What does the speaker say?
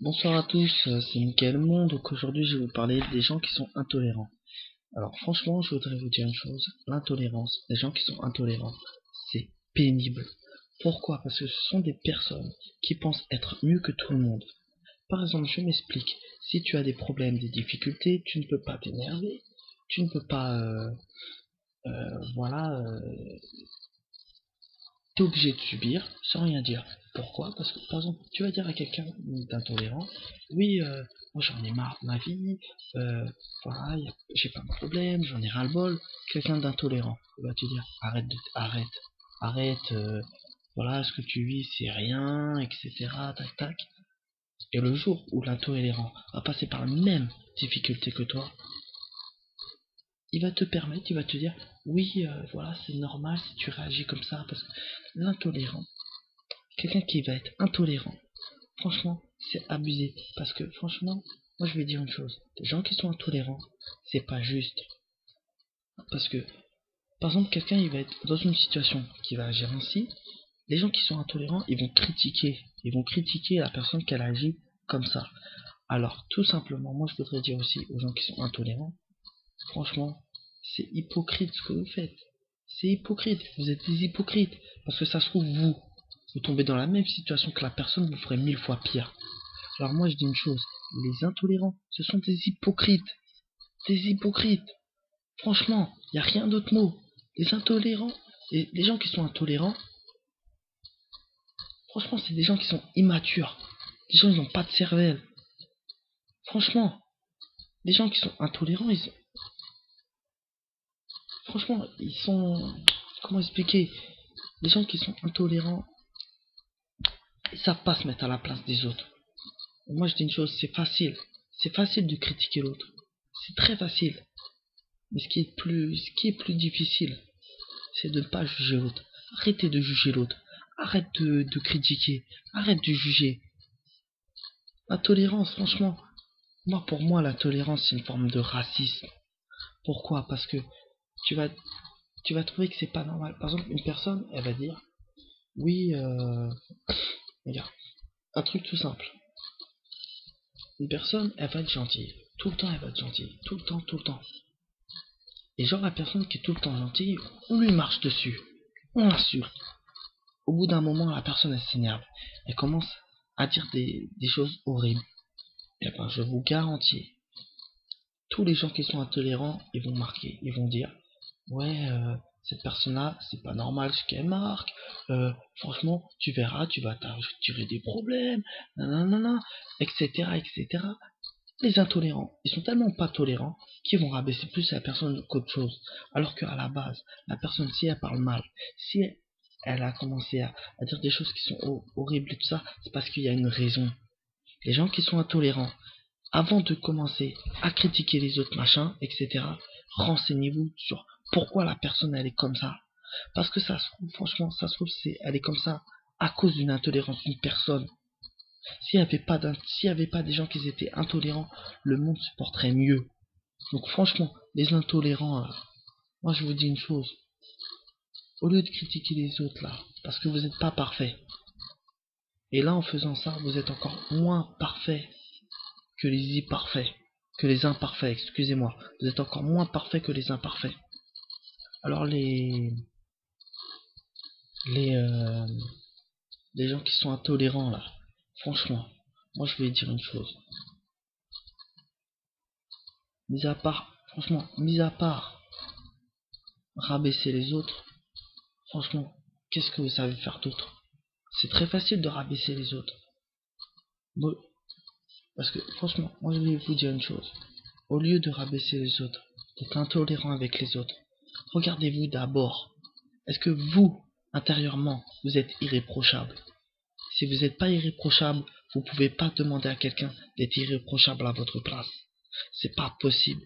Bonsoir à tous, c'est Mickaël Mon, donc aujourd'hui je vais vous parler des gens qui sont intolérants. Alors franchement, je voudrais vous dire une chose, l'intolérance, les gens qui sont intolérants, c'est pénible. Pourquoi? Parce que ce sont des personnes qui pensent être mieux que tout le monde. Par exemple, je m'explique, si tu as des problèmes, des difficultés, tu ne peux pas t'énerver, tu ne peux pas, voilà, t'es obligé de subir sans rien dire. Pourquoi? Parce que, par exemple, tu vas dire à quelqu'un d'intolérant, oui, moi j'en ai marre de ma vie, voilà, j'ai pas de problème, j'en ai ras le bol. Quelqu'un d'intolérant, il va te dire, arrête, voilà, ce que tu vis, c'est rien, etc., tac, tac. Et le jour où l'intolérant va passer par la même difficulté que toi, il va te permettre, il va te dire, oui, voilà, c'est normal si tu réagis comme ça, parce que l'intolérant, quelqu'un qui va être intolérant, franchement, c'est abusé. Parce que franchement, moi je vais dire une chose. Les gens qui sont intolérants, c'est pas juste. Parce que, par exemple, quelqu'un il va être dans une situation qui va agir ainsi. Les gens qui sont intolérants, ils vont critiquer. Ils vont critiquer la personne qui agit comme ça. Alors, tout simplement, moi je voudrais dire aussi aux gens qui sont intolérants, franchement, c'est hypocrite ce que vous faites. C'est hypocrite. Vous êtes des hypocrites. Parce que ça se trouve, vous tombez dans la même situation que la personne, vous ferez 1000 fois pire. Alors moi je dis une chose, les intolérants, ce sont des hypocrites. Des hypocrites. Franchement, il n'y a rien d'autre mot. Les intolérants, et les gens qui sont intolérants, franchement c'est des gens qui sont immatures. Les gens ils n'ont pas de cervelle. Franchement, les gens qui sont intolérants, franchement, ils sont... Comment expliquer? Les gens qui sont intolérants, ils savent pas se mettre à la place des autres. Et moi je dis une chose, c'est facile. C'est facile de critiquer l'autre. C'est très facile. Mais ce qui est plus difficile, c'est de ne pas juger l'autre. Arrêtez de juger l'autre. Arrête de critiquer. Arrête de juger. La tolérance, franchement, pour moi, la tolérance, c'est une forme de racisme. Pourquoi? Parce que tu vas, tu vas trouver que c'est pas normal. Par exemple, une personne, elle va dire, oui, regarde, un truc tout simple. Une personne, elle va être gentille. Tout le temps, elle va être gentille. Tout le temps, tout le temps. Et genre, la personne qui est tout le temps gentille, on lui marche dessus. On l'insulte. Au bout d'un moment, la personne, elle s'énerve. Elle commence à dire des choses horribles. Et ben, je vous garantis, tous les gens qui sont intolérants, ils vont marquer. Ils vont dire, ouais, cette personne-là, c'est pas normal ce qu'elle marque. Franchement, tu verras, tu vas t'attirer des problèmes, nanana, etc., etc. Les intolérants, ils sont tellement pas tolérants qu'ils vont rabaisser plus la personne qu'autre chose. Alors qu'à la base, la personne, si elle parle mal, si elle a commencé à dire des choses qui sont horribles et tout ça, c'est parce qu'il y a une raison. Les gens qui sont intolérants, avant de commencer à critiquer les autres machins, etc., renseignez-vous sur pourquoi la personne elle est comme ça. Parce que ça se trouve, franchement, ça se trouve, elle est comme ça à cause d'une intolérance d'une personne. S'il n'y avait pas des gens qui étaient intolérants, le monde se porterait mieux. Donc franchement, les intolérants, là, moi je vous dis une chose. Au lieu de critiquer les autres là, parce que vous n'êtes pas parfait, et là en faisant ça, vous êtes encore moins parfait que les imparfaits, que les imparfaits, excusez-moi. Vous êtes encore moins parfait que les imparfaits. Alors les, euh, les gens qui sont intolérants là, franchement, moi je vais dire une chose. Mis à part rabaisser les autres, franchement, qu'est-ce que vous savez faire d'autre? C'est très facile de rabaisser les autres. Bon, parce que franchement, moi je vais vous dire une chose. Au lieu de rabaisser les autres, d'être intolérant avec les autres, regardez-vous d'abord. Est-ce que vous, intérieurement, vous êtes irréprochable? Si vous n'êtes pas irréprochable, vous ne pouvez pas demander à quelqu'un d'être irréprochable à votre place. C'est pas possible.